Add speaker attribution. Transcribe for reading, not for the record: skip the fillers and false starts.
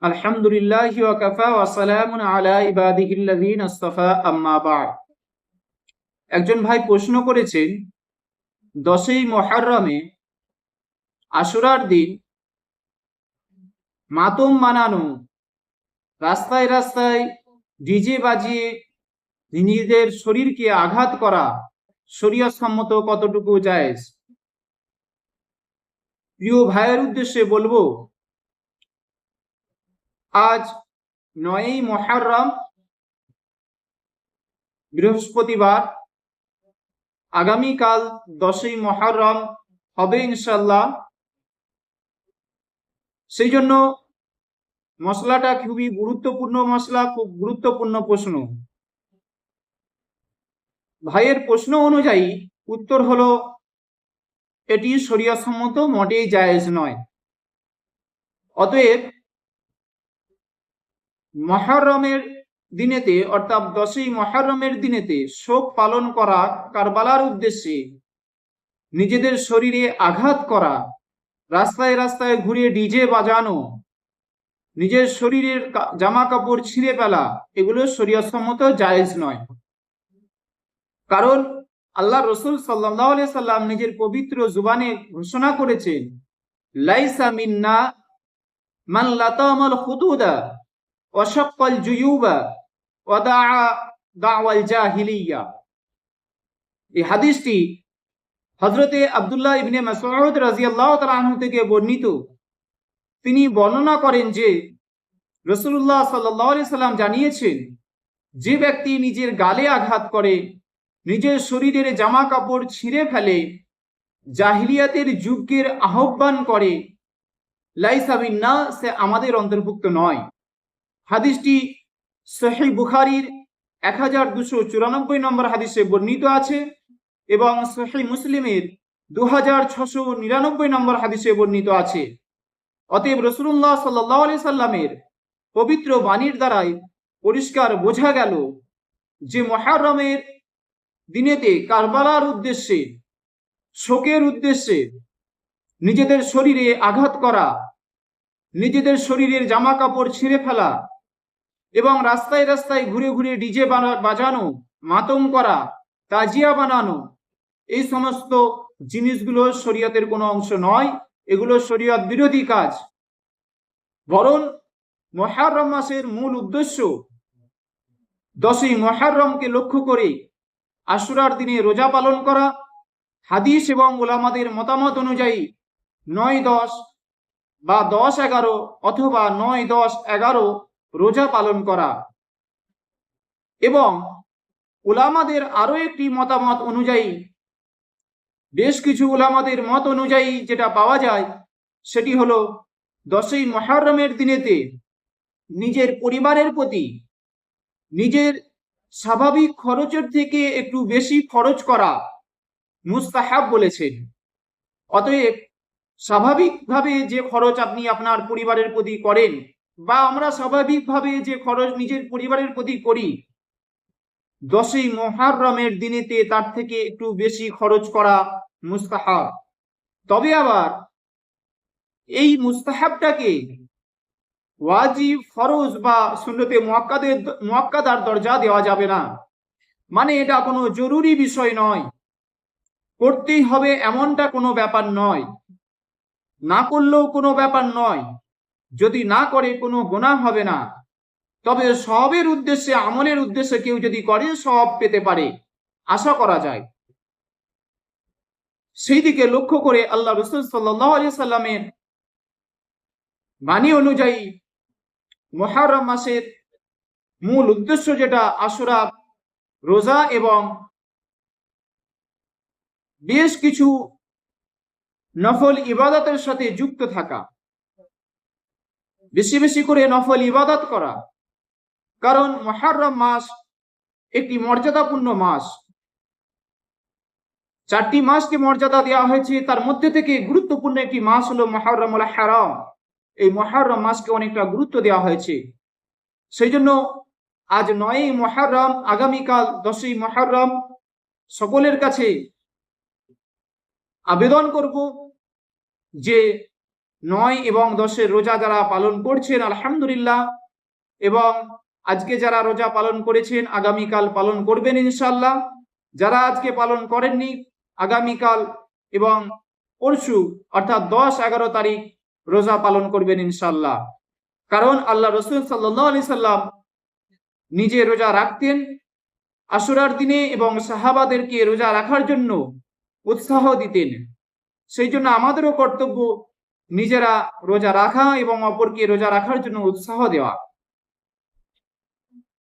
Speaker 1: আলহামদুলিল্লাহি ওয়া কাফা ওয়া সালামুন আলা ইবাদিহিল্লাযীনা ইসতাফা আম্মা বা'দ। একজন ভাই প্রশ্ন করেছেন, 10ই মুহররমে আশুরার দিন মাতম বানানো, রাস্তায় রাস্তায় ডিজে বাজিয়ে নিজেদের শরীরকে আঘাত করা শরীয়ত সম্মত কতটুকু জায়েজ? প্রিয় ভাইয়ের উদ্দেশ্যে বলবো, আজ 9ই মুহররম বৃহস্পতিবার, আগামীকাল 10ই মুহররম হবে ইনশাআল্লাহ। সেই জন্য মশলাটা খুবই গুরুত্বপূর্ণ মশলা, খুব গুরুত্বপূর্ণ প্রশ্ন। ভাইয়ের প্রশ্ন অনুযায়ী উত্তর হলো, এটি শরীয়ত সম্মত মোটেই জায়েজ নয়। অতএব মুহররমের দিনেতে, অর্থাৎ 10ই মুহররমের দিনেতে শোক পালন করা, কারবালার উদ্দেশ্যে নিজেদের শরীরে আঘাত করা, রাস্তায় রাস্তায় ঘুরে ডিজে বাজানো, নিজের শরীরের জামা কাপড় ছিঁড়ে ফেলা, এগুলো শরীয়ত সম্মত জায়েজ নয়। কারণ আল্লাহ রাসূল সাল্লাল্লাহু আলাইহি সাল্লাম নিজের পবিত্র জুবানে ঘোষণা করেছেন, লাইসা মিন্না মান লাতামাল খুদুদা ওয়া শাক্কাল জুয়ুবা ওয়া দাওয়াল জাহিলিয়া। এই হাদিসটি হযরতে আব্দুল্লাহ ইবনে মাসউদ রাদিয়াল্লাহু তাআলা আনহু থেকে বর্ণিত। তিনি বর্ণনা করেন যে রাসূলুল্লাহ সাল্লাল্লাহু আলাইহি সাল্লাম জানিয়েছেন, যে ব্যক্তি নিজের গালে আঘাত করে, নিজের শরীরের জামা কাপড় ছিঁড়ে ফেলে, জাহিলিয়াতের যুগের আহ্বান করে, লাইসা মিন্না, সে আমাদের অন্তর্ভুক্ত নয়। হাদিসটি সহিহ বুখারীর 1294 নম্বর হাদিসে বর্ণিত আছে এবং সহিহ মুসলিমের 2699 নম্বর হাদিসে বর্ণিত আছে। অতএব রাসূলুল্লাহ সাল্লাল্লাহু আলাইহি সাল্লামের পবিত্র বাণীর দ্বারাই পরিষ্কার বোঝা গেল যে মুহররমের দিনেতে কারবালার উদ্দেশ্যে, শোকের উদ্দেশ্যে নিজেদের শরীরে আঘাত করা, নিজেদের শরীরের জামা কাপড় ছিঁড়ে ফেলা এবং রাস্তায় রাস্তায় ঘুরে ঘুরে ডিজে বাজানো, মাতম করা, তাজিয়া বানানো, এই সমস্ত জিনিসগুলো শরীয়তের কোনো অংশ নয়। এগুলো শরীয়ত বিরোধী কাজ। বরং মুহররম মাসের মূল উদ্দেশ্য 10ই মুহররমকে লক্ষ্য করে আশুরার দিনে রোজা পালন করা। হাদিস এবং উলামাদের মতামত অনুযায়ী 9-10 বা 10-11 অথবা 9-10-11 রোজা পালন করা। এবং উলামাদের আরো একটি মতামত অনুযায়ী, বেশ কিছু উলামাদের মত অনুযায়ী যেটা পাওয়া যায় সেটি হলো, 10ই মুহররমের দিনেতে নিজের পরিবারের প্রতি নিজের স্বাভাবিক খরচের থেকে একটু বেশি খরচ করা মুস্তাহাব বলেছেন। অতএব স্বাভাবিকভাবে যে খরচ আপনি আপনার পরিবারের প্রতি করেন, বা আমরা স্বাভাবিকভাবে যে খরচ নিজের পরিবারের প্রতি করি, 10ই মুহররমের দিনেতে তার থেকে একটু বেশি খরচ করা মুস্তাহাব। তবে আবার এই মুস্তাহাবটাকে ওয়াজিব, ফরজ বা সুন্নতে মুআক্কাদার দরজা দেওয়া যাবে না। মানে এটা কোনো জরুরি বিষয় নয়, করতেই হবে এমনটা কোনো ব্যাপার নয়, না করলেও কোনো ব্যাপার নয়, যদি না করে কোনো গুনাহ হবে না। তবে সওয়াবের উদ্দেশ্যে, আমলের উদ্দেশ্যে কেউ যদি করে সওয়াব পেতে পারে, আশা করা যায়। সেই দিকে লক্ষ্য করে আল্লাহ রাসূল সাল্লাল্লাহু আলাইহি সাল্লামের বাণী অনুযায়ী মুহররম মাসের মূল উদ্দেশ্য যেটা, আশুরা রোজা এবং বেশ কিছু নফল ইবাদতের সাথে যুক্ত থাকা, বেশি বেশি করে নফল ইবাদত করা। কারণ মুহররম মাস একটি মর্যাদাপূর্ণ মাস। 4টি মাসকে মর্যাদা দেওয়া হয়েছে, তার মধ্যে থেকে গুরুত্বপূর্ণ একটি মাস হলো মুহররমুল হারাম। এই মুহররম মাসকে অনেকটা গুরুত্ব দেওয়া হয়েছে। সেই জন্য আজ 9ই মুহররম, আগামীকাল 10ই মুহররম, সকলের কাছে আবেদন করব যে 9 এবং 10-এর রোজা যারা পালন করছেন আলহামদুলিল্লাহ, এবং আজকে যারা রোজা পালন করেছেন আগামীকাল পালন করবেন ইনশাআল্লাহ। যারা আজকে পালন করেননি আগামীকাল এবং পরশু অর্থাৎ 10-11 তারিখ রোজা পালন করবেন ইনশাআল্লাহ। কারণ আল্লাহ রসুল সাল্লাল্লাহু আলাইহি সাল্লাম নিজে রোজা রাখতেন আশুরার দিনে এবং সাহাবাদেরকে রোজা রাখার জন্য উৎসাহ দিতেন। সেই জন্য আমাদেরও কর্তব্য নিজেরা রোজা রাখা এবং অপরকে রোজা রাখার জন্য উৎসাহ দেওয়া।